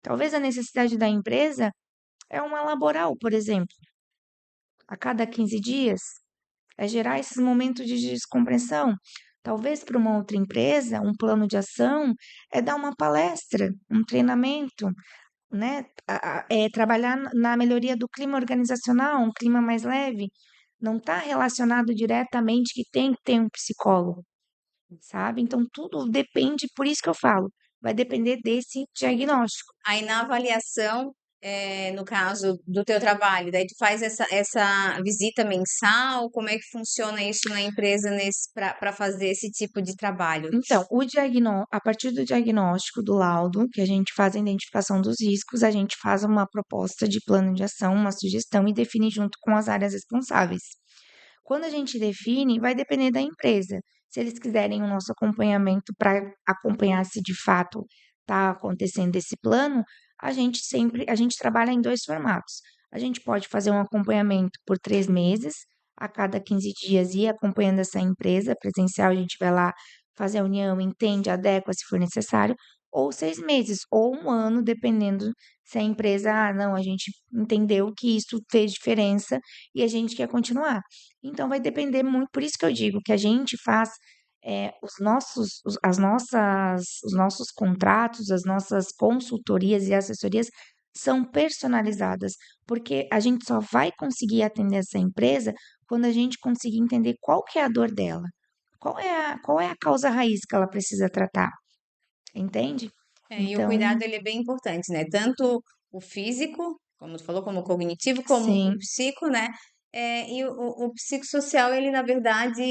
Talvez a necessidade da empresa é uma laboral, por exemplo, a cada 15 dias, é gerar esses momentos de descompressão. Talvez para uma outra empresa, um plano de ação é dar uma palestra, um treinamento, né? É trabalhar na melhoria do clima organizacional, um clima mais leve. Não está relacionado diretamente que tem que ter um psicólogo, sabe? Então, tudo depende, por isso que eu falo, vai depender desse diagnóstico. Aí na avaliação, no caso do teu trabalho, daí tu faz essa visita mensal, como é que funciona isso na empresa nesse para fazer esse tipo de trabalho? Então, a partir do diagnóstico do laudo, que a gente faz a identificação dos riscos, a gente faz uma proposta de plano de ação, uma sugestão e define junto com as áreas responsáveis. Quando a gente define, vai depender da empresa. Se eles quiserem o nosso acompanhamento para acompanhar se de fato está acontecendo esse plano, a gente trabalha em dois formatos. A gente pode fazer um acompanhamento por 3 meses, a cada 15 dias ir acompanhando essa empresa presencial, a gente vai lá fazer a união, entende, adequa se for necessário, ou 6 meses, ou um ano, dependendo se a empresa, não, a gente entendeu que isso fez diferença e a gente quer continuar. Então vai depender muito, por isso que eu digo que a gente faz os nossos contratos, as nossas consultorias e assessorias são personalizadas, porque a gente só vai conseguir atender essa empresa quando a gente conseguir entender qual que é a dor dela, qual é a causa raiz que ela precisa tratar, entende? E o Então, cuidado ele é bem importante, né? Tanto o físico, como tu falou, como o cognitivo, como o sim, psico, né? E o psicossocial, ele na verdade,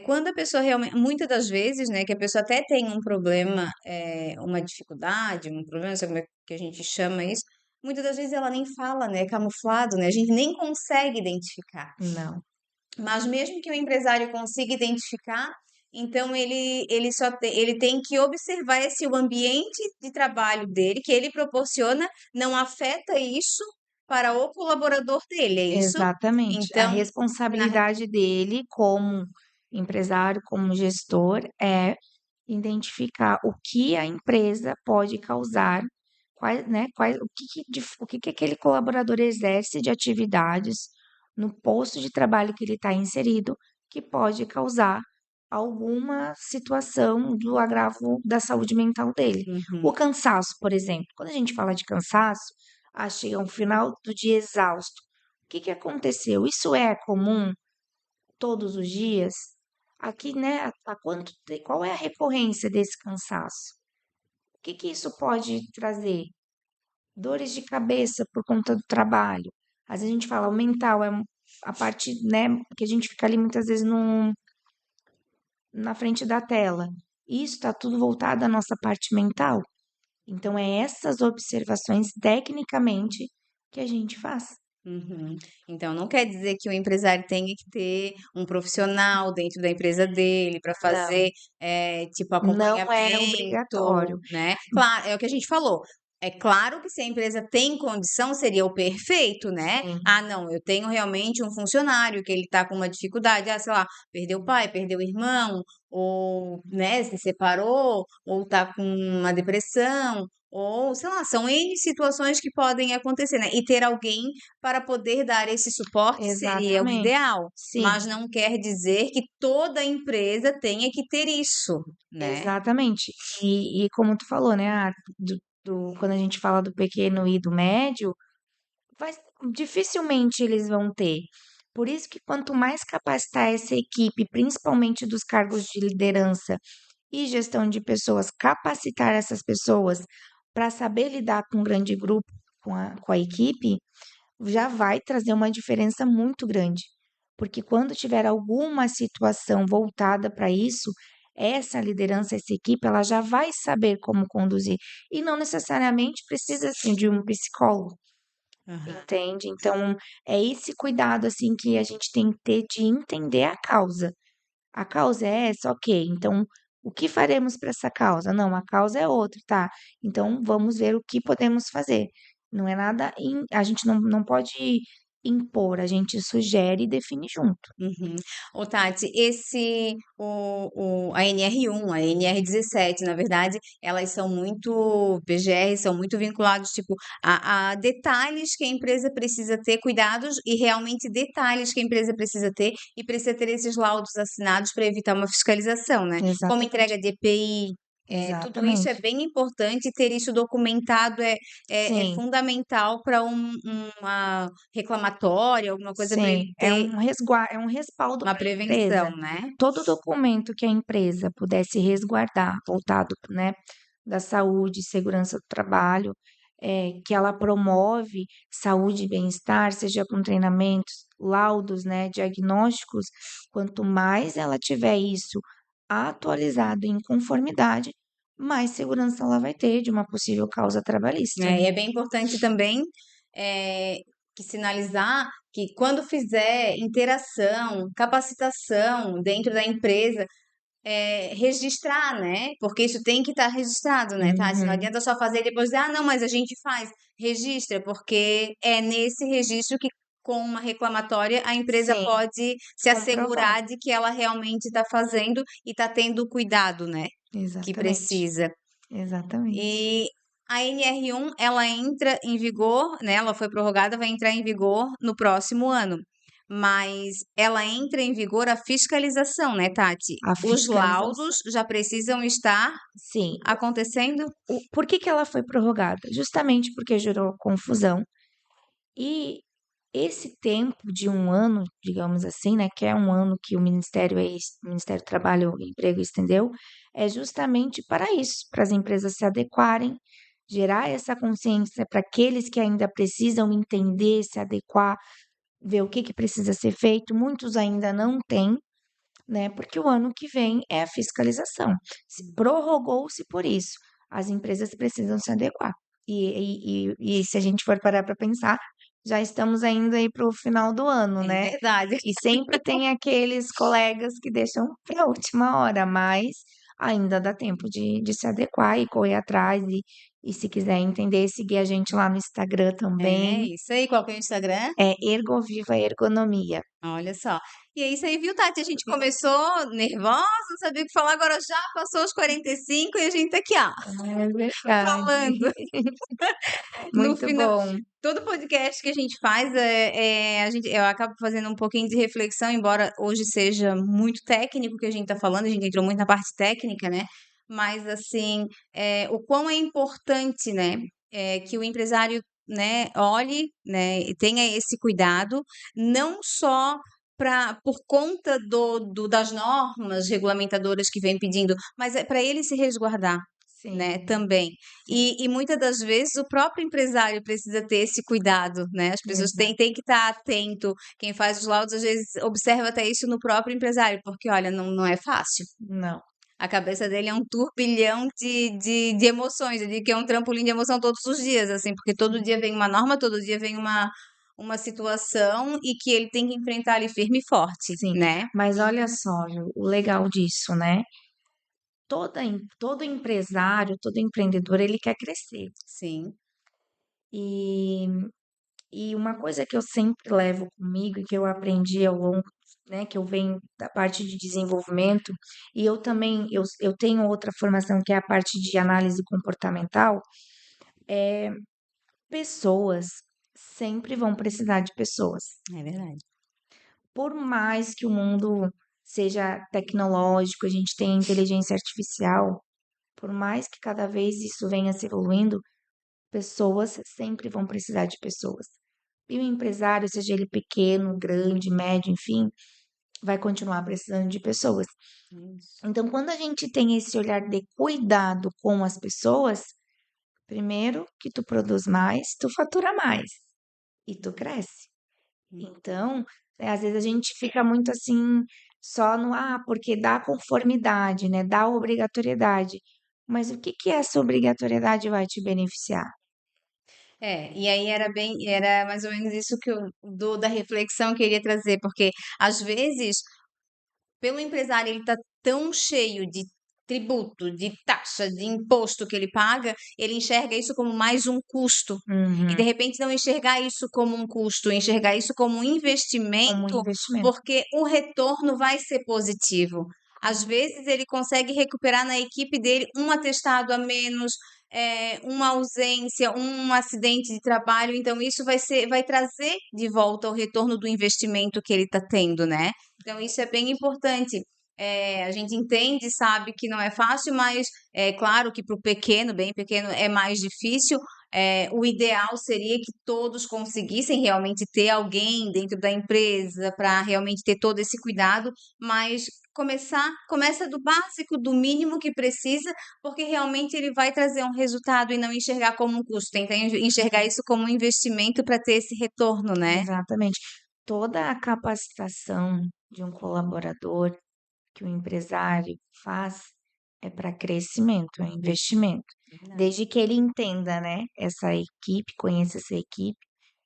quando a pessoa realmente, muitas das vezes, né, que a pessoa até tem um problema, uma dificuldade, um problema, não sei como é que a gente chama isso, muitas das vezes ela nem fala, né? É camuflado, né? A gente nem consegue identificar. não, Mas mesmo que o empresário consiga identificar, então ele tem que observar se o ambiente de trabalho dele, que ele proporciona, não afeta isso para o colaborador dele, é isso? exatamente. A Então, na- responsabilidade dele como empresário, como gestor, é identificar o que a empresa pode causar, o que que aquele colaborador exerce de atividades no posto de trabalho que ele está inserido, que pode causar alguma situação do agravo da saúde mental dele. O Uhum. cansaço, por exemplo, quando a gente fala de cansaço, chega um final do dia exausto. O que que aconteceu? Isso é comum todos os dias? Aqui, né, qual é a recorrência desse cansaço? O que que isso pode trazer? Dores de cabeça por conta do trabalho. Às vezes a gente fala, o mental é a parte, né, que a gente fica ali muitas vezes na frente da tela. Isso está tudo voltado à nossa parte mental. Então, é essas observações tecnicamente que a gente faz. Uhum. Então, não quer dizer que o empresário tenha que ter um profissional dentro da empresa dele para Não, fazer, tipo, não é acompanhamento, obrigatório. né? Claro, é o que a gente falou. É claro que se a empresa tem condição, seria o perfeito, né? Sim, Ah, não, eu tenho realmente um funcionário que ele está com uma dificuldade, sei lá, perdeu o pai, perdeu o irmão, ou, né, se separou, ou está com uma depressão, ou, sei lá, são N situações que podem acontecer, né? E ter alguém para poder dar esse suporte seria o exatamente. ideal, Sim, mas não quer dizer que toda empresa tenha que ter isso, né? exatamente. E como tu falou, né, quando a gente fala do pequeno e do médio, vai, dificilmente eles vão ter. Por isso que quanto mais capacitar essa equipe, principalmente dos cargos de liderança e gestão de pessoas, capacitar essas pessoas para saber lidar com um grande grupo, com a equipe, já vai trazer uma diferença muito grande. Porque quando tiver alguma situação voltada para isso, essa liderança, essa equipe, ela já vai saber como conduzir. E não necessariamente precisa assim, de um psicólogo, Aham. entende? Então, é esse cuidado assim que a gente tem que ter de entender a causa. A causa é essa, ok. Então, o que faremos para essa causa? Não, a causa é outra, tá? Então, vamos ver o que podemos fazer. Não é nada, a gente não pode impor, a gente sugere e define junto. Uhum. Ô, Tati, a NR1, a NR17, na verdade, elas são muito, PGR, são muito vinculados, tipo, a detalhes que a empresa precisa ter, cuidados e realmente detalhes que a empresa precisa ter e precisa ter esses laudos assinados para evitar uma fiscalização, né? Como Exatamente, entrega de EPI, tudo isso é exatamente. bem importante, ter isso documentado é Sim, fundamental para uma reclamatória, alguma coisa para sim, ele ter é um respaldo uma para a empresa. prevenção, né? Todo documento que a empresa pudesse resguardar, voltado, né, da saúde e segurança do trabalho, que ela promove saúde e bem-estar, seja com treinamentos, laudos, né, diagnósticos, quanto mais ela tiver isso atualizado em conformidade, mais segurança ela vai ter de uma possível causa trabalhista, E né? é bem importante também eh, que sinalizar que quando fizer interação, capacitação dentro da empresa, registrar, né? Porque isso tem que estar registrado, né, Tati? Não Uhum. adianta só fazer e depois dizer, ah, não, mas a gente faz. Registra, porque é nesse registro que, com uma reclamatória, a empresa Sim, pode se comprovar. assegurar de que ela realmente está fazendo e está tendo o cuidado, né, que Exatamente, precisa. exatamente. E a NR1, ela entra em vigor, né? Ela foi prorrogada, vai entrar em vigor no próximo ano. Mas ela entra em vigor a fiscalização, né, Tati? A Os laudos fiscalização. já precisam estar Sim, acontecendo? por que que ela foi prorrogada? Justamente porque gerou confusão e esse tempo de um ano, digamos assim, né, que é um ano que o Ministério do Trabalho e Emprego estendeu, é justamente para isso, para as empresas se adequarem, gerar essa consciência para aqueles que ainda precisam entender, se adequar, ver o que que precisa ser feito. Muitos ainda não têm, né? Porque o ano que vem é a fiscalização. Prorrogou-se por isso. As empresas precisam se adequar. E se a gente for parar para pensar, já estamos ainda aí para o final do ano, É né? verdade. E sempre tem aqueles colegas que deixam para a última hora, mas ainda dá tempo de se adequar e correr atrás. E se quiser entender, seguir a gente lá no Instagram É também. isso aí. Qual que é o Instagram? É Ergoviva Ergonomia. Olha só. E é isso aí, viu, Tati? A gente começou nervosa, não sabia o que falar, agora já passou os 45 e a gente tá aqui, ó, É verdade. falando. No Muito final, bom. todo podcast que a gente faz, eu acabo fazendo um pouquinho de reflexão, embora hoje seja muito técnico o que a gente está falando, a gente entrou muito na parte técnica, né? Mas, assim, o quão é importante, né, que o empresário, né, olhe, né, e tenha esse cuidado, não só por conta das normas regulamentadoras que vem pedindo, mas é para ele se resguardar, né, Sim, também. sim, E muitas das vezes o próprio empresário precisa ter esse cuidado, né? As pessoas exato. têm que estar atento. Quem faz os laudos, às vezes, observa até isso no próprio empresário, porque, olha, não é fácil. Não, A cabeça dele é um turbilhão de emoções. Eu digo que é um trampolim de emoção todos os dias, assim, porque todo sim, dia vem uma norma, todo dia vem uma situação e que ele tem que enfrentar ali firme e forte, sim. né? Mas olha só, Ju, o legal disso, né? todo empresário, todo empreendedor, ele quer crescer. Sim. E, e uma coisa que eu sempre levo comigo e que eu aprendi ao longo, né, que eu venho da parte de desenvolvimento, e eu também, eu tenho outra formação que é a parte de análise comportamental, pessoas sempre vão precisar de pessoas. É verdade. Por mais que o mundo seja tecnológico, a gente tenha inteligência artificial, por mais que cada vez isso venha se evoluindo, pessoas sempre vão precisar de pessoas. E o empresário, seja ele pequeno, grande, médio, enfim, vai continuar precisando de pessoas. Isso. Então, quando a gente tem esse olhar de cuidado com as pessoas, primeiro que tu produz mais, tu fatura mais e tu cresce. Então, às vezes a gente fica muito assim, só no, porque dá conformidade, né? Dá obrigatoriedade. Mas o que que essa obrigatoriedade vai te beneficiar? E aí era mais ou menos isso que da reflexão que eu queria trazer, porque às vezes pelo empresário ele está tão cheio de tributo, de taxa, de imposto que ele paga, ele enxerga isso como mais um custo. E de Uhum, repente não enxergar isso como um custo, enxergar isso como um como investimento, investimento. porque o retorno vai ser positivo. Às vezes ele consegue recuperar na equipe dele um atestado a menos, uma ausência, um acidente de trabalho, então isso vai trazer de volta o retorno do investimento que ele está tendo, né? Então, isso é bem importante. A gente entende, sabe que não é fácil, mas é claro que para o pequeno, bem pequeno, é mais difícil. O ideal seria que todos conseguissem realmente ter alguém dentro da empresa para realmente ter todo esse cuidado, mas começa do básico, do mínimo que precisa, porque realmente ele vai trazer um resultado e não enxergar como um custo, tentar enxergar isso como um investimento para ter esse retorno, né? Exatamente. Toda a capacitação de um colaborador que o empresário faz é para crescimento, é investimento. Verdade. Desde que ele entenda, né, essa equipe, conheça essa equipe,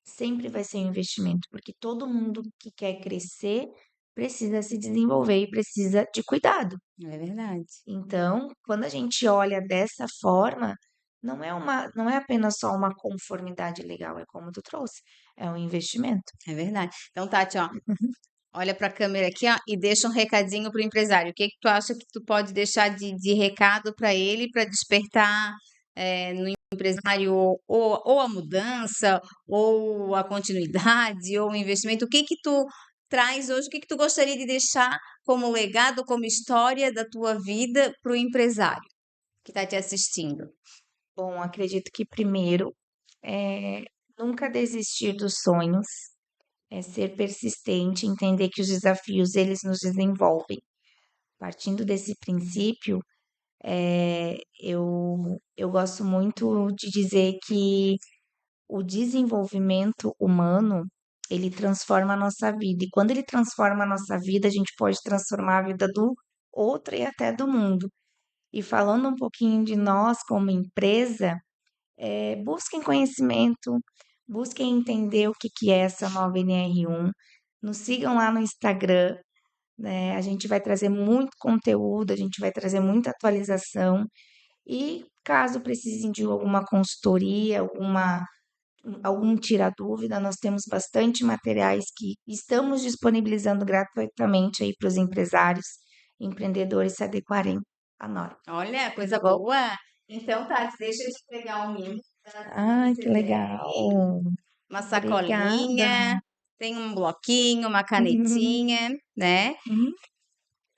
sempre vai ser um investimento, porque todo mundo que quer crescer precisa se desenvolver e precisa de cuidado. É verdade. Então, quando a gente olha dessa forma, não é apenas só uma conformidade legal, é como tu trouxe, é um investimento. É verdade. Então, Tati, ó, olha para a câmera aqui, ó, e deixa um recadinho pro empresário. O que que tu acha que tu pode deixar de recado para ele para despertar no empresário ou a mudança, ou a continuidade, ou o investimento? O que que tu traz hoje? O que que tu gostaria de deixar como legado, como história da tua vida para o empresário que está te assistindo? Bom, acredito que primeiro é nunca desistir dos sonhos, é ser persistente, entender que os desafios eles nos desenvolvem. Partindo desse princípio, eu gosto muito de dizer que o desenvolvimento humano, ele transforma a nossa vida. E quando ele transforma a nossa vida, a gente pode transformar a vida do outro e até do mundo. E falando um pouquinho de nós como empresa, busquem conhecimento, busquem entender o que que é essa nova NR1, nos sigam lá no Instagram, né? A gente vai trazer muito conteúdo, a gente vai trazer muita atualização e caso precisem de alguma consultoria, algum tira dúvida, nós temos bastante materiais que estamos disponibilizando gratuitamente aí para os empresários, empreendedores se adequarem à norma, Olha, tá coisa bom? boa. Então, Tati, deixa eu te pegar um mimo da Ai, que legal! CDL, uma Obrigada! sacolinha, tem um bloquinho, uma canetinha, né?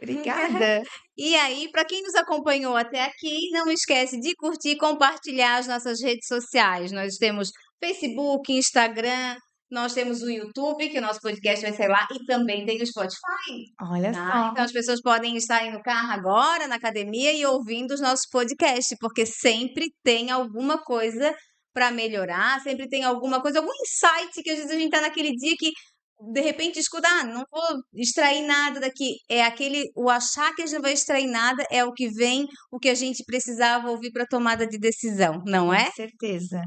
Obrigada! E aí, para quem nos acompanhou até aqui, não esquece de curtir e compartilhar as nossas redes sociais. Nós temos Facebook, Instagram, nós temos o YouTube, que o nosso podcast vai sair lá, e também tem o Spotify, Olha tá? só, Então as pessoas podem estar aí no carro agora, na academia e ouvindo os nossos podcasts, porque sempre tem alguma coisa para melhorar, sempre tem alguma coisa, algum insight que às vezes a gente tá naquele dia que de repente escuta, não vou extrair nada daqui. É aquele, o achar que a gente não vai extrair nada é o que vem, o que a gente precisava ouvir para tomada de decisão, não com é? certeza.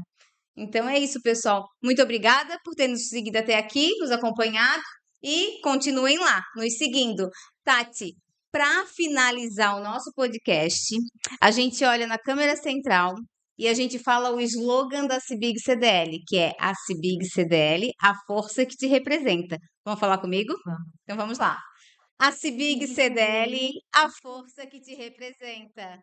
Então é isso, pessoal. Muito obrigada por ter nos seguido até aqui, nos acompanhado e continuem lá, nos seguindo. Tati, Para finalizar o nosso podcast, a gente olha na câmera central e a gente fala o slogan da CIBIG CDL, que é a CIBIG CDL, a força que te representa. Vamos falar comigo? Vamos. Então vamos lá. A CIBIG CDL, a força que te representa.